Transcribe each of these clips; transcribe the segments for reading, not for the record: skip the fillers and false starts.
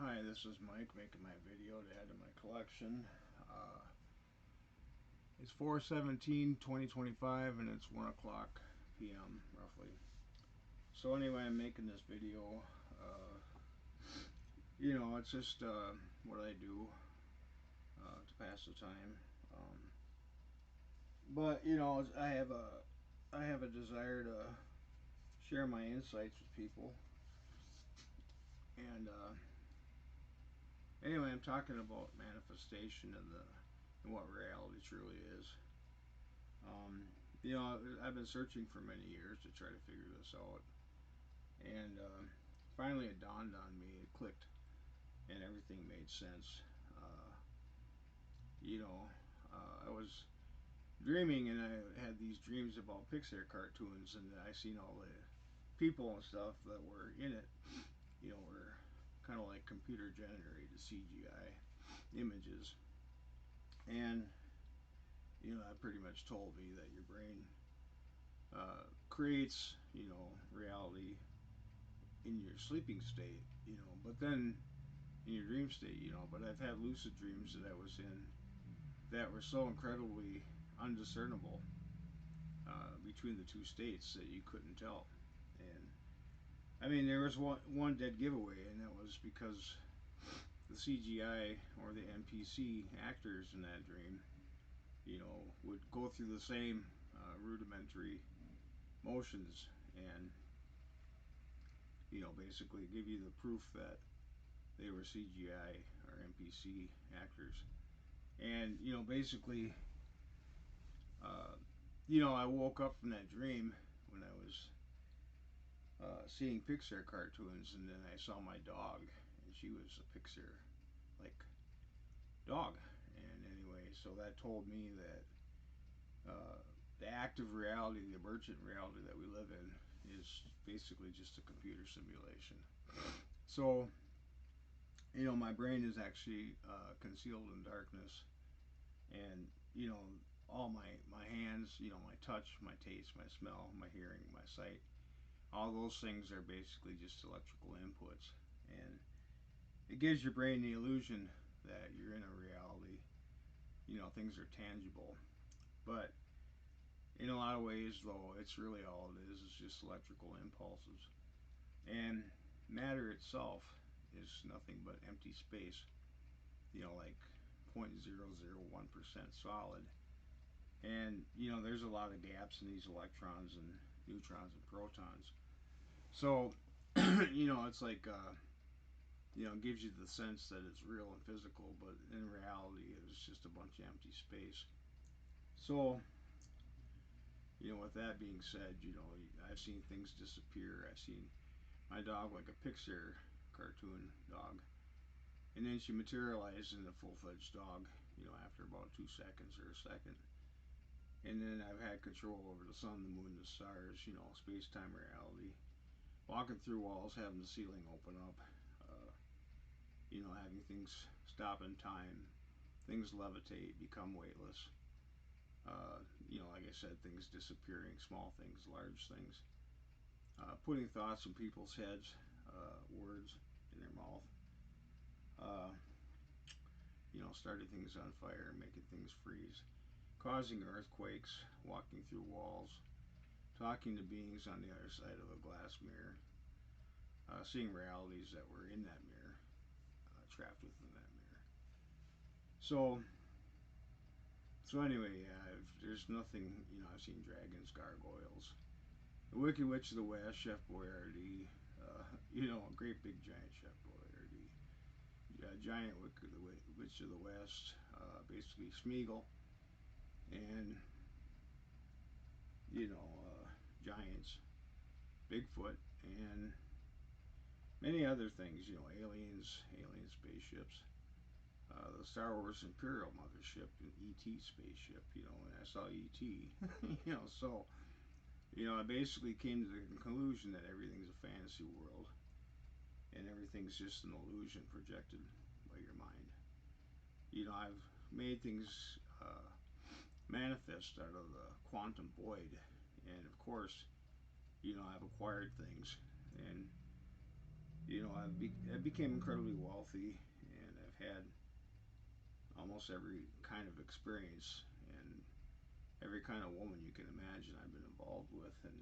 Hi, this is Mike making my video to add to my collection. It's 4/17/2025 and it's 1 o'clock p.m. roughly. So anyway, I'm making this video. It's just what I do to pass the time. But I have a desire to share my insights with people. And anyway, I'm talking about manifestation and what reality truly is. Um, I've been searching for many years to try to figure this out, and finally it dawned on me. It clicked, and everything made sense. Uh, you know, I was dreaming, and I had these dreams about Pixar cartoons, and I seen all the people and stuff that were in it. Were kind of like computer generated CGI images, and that pretty much told me that your brain creates, reality in your sleeping state, but then in your dream state, but I've had lucid dreams that I was in that were so incredibly undiscernible between the two states that you couldn't tell. And I mean, there was one dead giveaway, and that was because the CGI or the NPC actors in that dream, would go through the same rudimentary motions and basically give you the proof that they were CGI or NPC actors. And basically, uh, I woke up from that dream when I was seeing Pixar cartoons, and then I saw my dog, and she was a Pixar like dog. And anyway, so that told me that uh, the active reality, the emergent reality that we live in, is basically just a computer simulation. So my brain is actually concealed in darkness, and all my hands, my touch, my taste, my smell, my hearing, my sight, all those things are basically just electrical inputs, and it gives your brain the illusion that you're in a reality. Things are tangible, but in a lot of ways, though, it's really all it is. It's just electrical impulses, and matter itself is nothing but empty space. Like 0.001% solid. And there's a lot of gaps in these electrons and neutrons and protons. So it's like it gives you the sense that it's real and physical, but in reality, it's just a bunch of empty space. So with that being said, I've seen things disappear. I've seen my dog like a Pixar cartoon dog, and then she materialized in a full-fledged dog. After about 2 seconds or a second. And then I've had control over the sun, the moon, the stars, space-time reality. Walking through walls, having the ceiling open up, having things stop in time, things levitate, become weightless. Like I said, things disappearing, small things, large things. Putting thoughts in people's heads, words in their mouth. Uh, Starting things on fire, making things freeze, causing earthquakes, walking through walls, talking to beings on the other side of a glass mirror, seeing realities that were in that mirror, trapped within that mirror. So, so anyway, there's nothing. I've seen dragons, gargoyles, the Wicked Witch of the West, Chef Boyardee, a great big giant Chef Boyardee, giant Wicked Witch of the West, basically Smeagol, and giants, Bigfoot, and many other things, aliens, alien spaceships, the Star Wars Imperial mothership, and ET spaceship, and I saw ET, so, I basically came to the conclusion that everything's a fantasy world, and everything's just an illusion projected by your mind. I've made things manifest out of the quantum void, and of course, I've acquired things, and I became incredibly wealthy, and I've had almost every kind of experience and every kind of woman you can imagine I've been involved with. And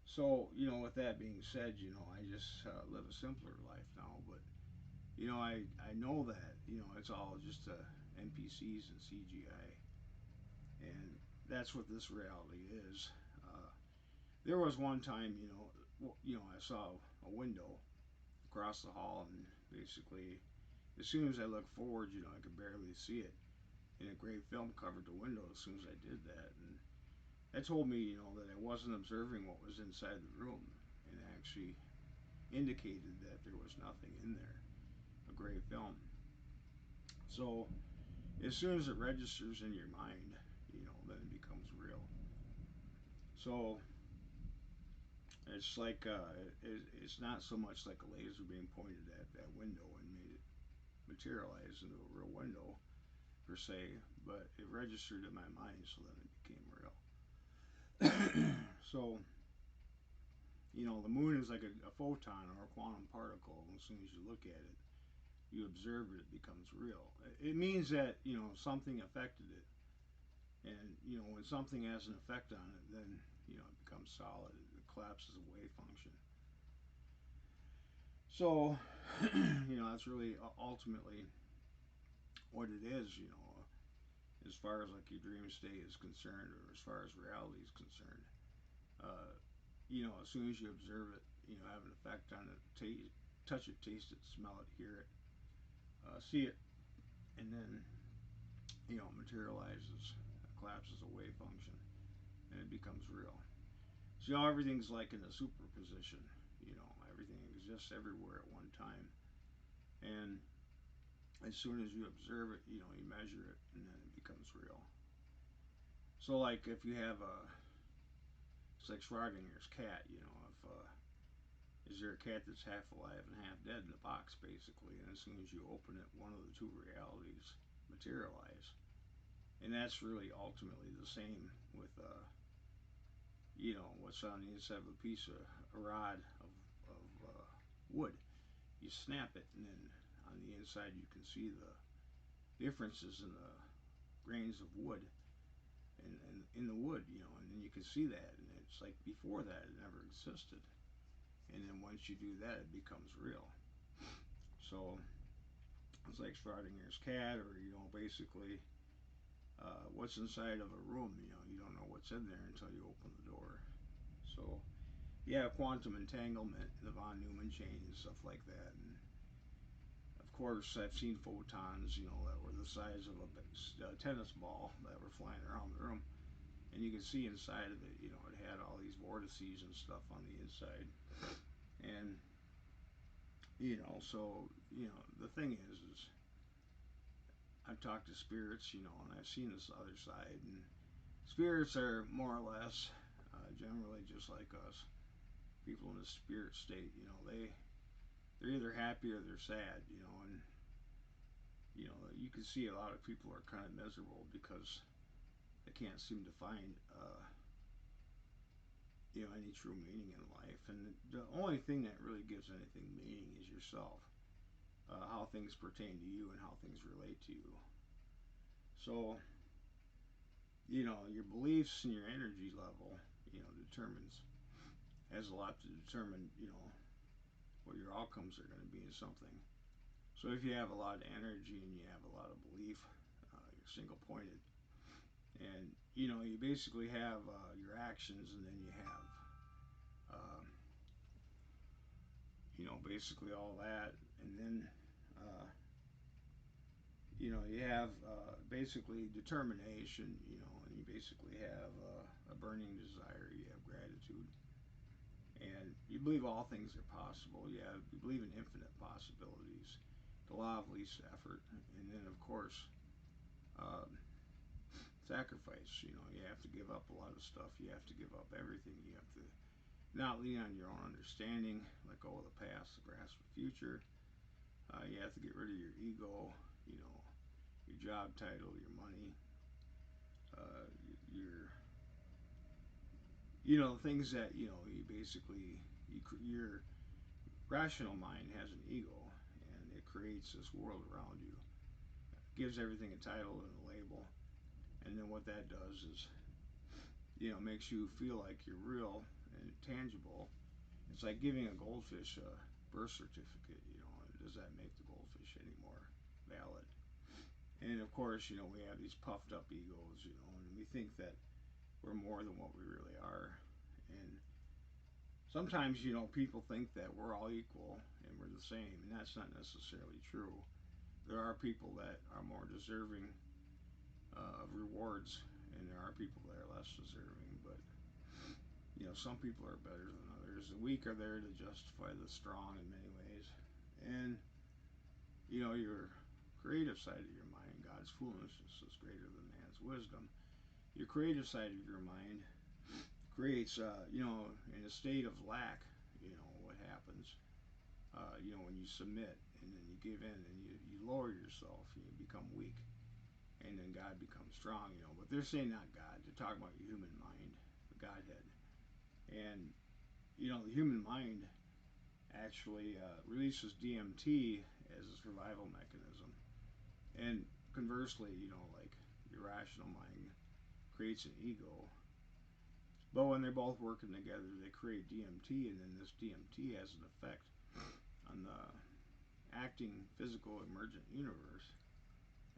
so, with that being said, I just live a simpler life now. But I know that it's all just NPCs and CGI, and that's what this reality is. Uh, there was one time, I saw a window across the hall, and basically, as soon as I looked forward, I could barely see it. And a gray film covered the window as soon as I did that, and that told me, that I wasn't observing what was inside the room, and actually indicated that there was nothing in there, a gray film. So as soon as it registers in your mind, then it becomes real. So it's like it's not so much like a laser being pointed at that window and made it materialize into a real window per se, but it registered in my mind, so then it became real. So the moon is like a photon or a quantum particle. As soon as you look at it, you observe it, it becomes real. It means that something affected it, and when something has an effect on it, then it becomes solid. It collapses a wave function. So that's really ultimately what it is. As far as like your dream state is concerned, or as far as reality is concerned. Uh, as soon as you observe it, have an effect on it, touch it, taste it, smell it, hear it, see it, and then it materializes, collapses a wave function, and it becomes real. So everything's like in a superposition. Everything exists everywhere at one time, and as soon as you observe it, you measure it, and then it becomes real. So like if you have it's like Schrodinger's cat. If is there a cat that's half alive and half dead in the box, basically, and as soon as you open it, one of the two realities materialize. And that's really ultimately the same with what's on the inside of a piece of a rod of wood. You snap it, and then on the inside you can see the differences in the grains of wood and in the wood, and then you can see that, and it's like before that it never existed, and then once you do that, it becomes real. So it's like Schrodinger's cat, or basically what's inside of a room. You don't know what's in there until you open the door. So yeah, quantum entanglement, the von Neumann chain, and stuff like that. And of course, I've seen photons, that were the size of a tennis ball that were flying around the room, and you can see inside of it. It had all these vortices and stuff on the inside, and so the thing is I've talked to spirits, and I've seen this other side, and spirits are more or less generally just like us. People in the spirit state, they're either happy or they're sad, and you can see a lot of people are kind of miserable because they can't seem to find any true meaning in life, and the only thing that really gives anything meaning is yourself, how things pertain to you and how things relate to you. So your beliefs and your energy level, determines has a lot to determine, what your outcomes are going to be in something. So if you have a lot of energy and you have a lot of belief, you're single pointed, and you basically have your actions, and then you have basically all that, and then uh, you have basically determination, and you basically have a burning desire. You have gratitude, and you believe all things are possible. You believe in infinite possibilities, the law of least effort, and then of course um, sacrifice. You have to give up a lot of stuff. You have to give up everything. You have to not lean on your own understanding, let go of the past, grasp the future. You have to get rid of your ego, you know, your job title, your money, your things that you basically you're rational mind has an ego, and it creates this world around you, gives everything a title and a label, and then what that does is, makes you feel like you're real and tangible. It's like giving a goldfish a birth certificate. Does that make the goldfish any more valid? And of course, we have these puffed up egos, and we think that we're more than what we really are. And sometimes, people think that we're all equal and we're the same, and that's not necessarily true. There are people that are more deserving of rewards, and there are people that are less deserving. But some people are better than others. The weak are there to justify the strong in many ways, and your creative side of your mind, God's foolishness is greater than man's wisdom. Your creative side of your mind creates, in a state of lack, what happens, when you submit and then you give in and you lower yourself, you become weak, and then God becomes strong, But they're saying not God, they're talking about your human mind, the Godhead. And, the human mind actually releases DMT as a survival mechanism. And conversely, like your rational mind creates an ego. But when they're both working together, they create DMT, and then this DMT has an effect on the acting physical emergent universe.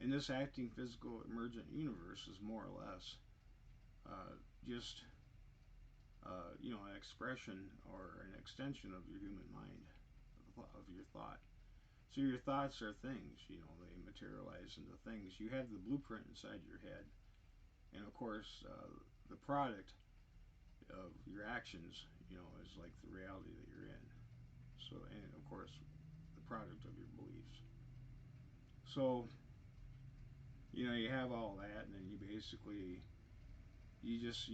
And this acting physical emergent universe is more or less just an expression or an extension of your human mind, of your thought. So your thoughts are things, they materialize into things. You have the blueprint inside your head, and of course, the product of your actions, is like the reality that you're in. So, and of course, the product of your beliefs. So, you have all that, and then you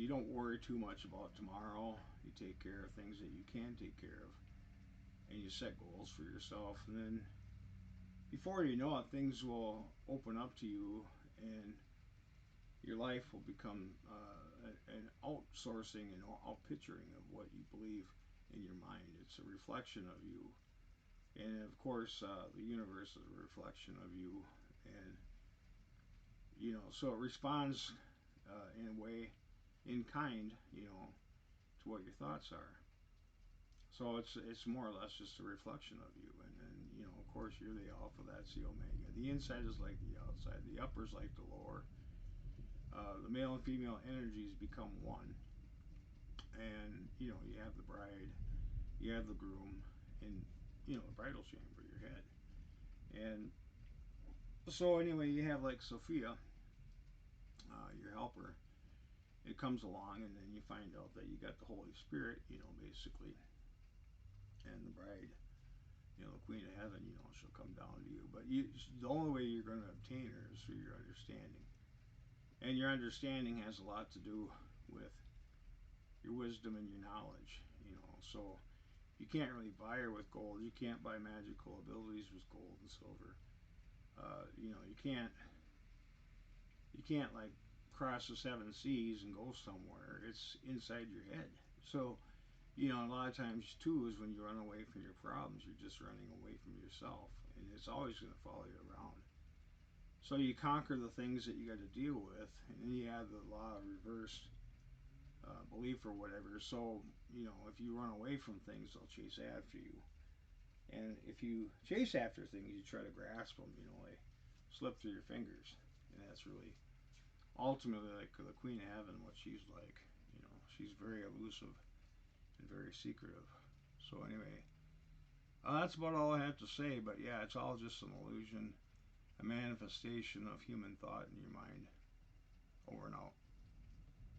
don't worry too much about tomorrow. You take care of things that you can take care of, and you set goals for yourself, and then before you know it, things will open up to you, and your life will become an outsourcing and outpicturing of what you believe in your mind. It's a reflection of you, and of course, the universe is a reflection of you, and so it responds in a way, in kind, to what your thoughts are. So it's more or less just a reflection of you, and then of course you're the alpha, that's the omega. The inside is like the outside, the upper is like the lower. The male and female energies become one, and you have the bride, you have the groom, in the bridal chamber, your head. And so anyway, you have like Sophia, your helper. It comes along, and then you find out that you got the Holy Spirit, basically, and the bride, the Queen of Heaven, she'll come down to you. But the only way you're going to obtain her is through your understanding, and your understanding has a lot to do with your wisdom and your knowledge. So you can't really buy her with gold. You can't buy magical abilities with gold and silver. You can't like cross the seven seas and go somewhere. It's inside your head. So a lot of times too is when you run away from your problems, you're just running away from yourself, and it's always going to follow you around. So you conquer the things that you got to deal with, and then you have the law of reverse belief or whatever. So if you run away from things, they'll chase after you. And if you chase after things, you try to grasp them. They slip through your fingers, and that's really ultimately like the Queen of Heaven. What she's like, she's very elusive and very secretive. So anyway, that's about all I have to say. But yeah, it's all just an illusion, a manifestation of human thought in your mind. Over and out.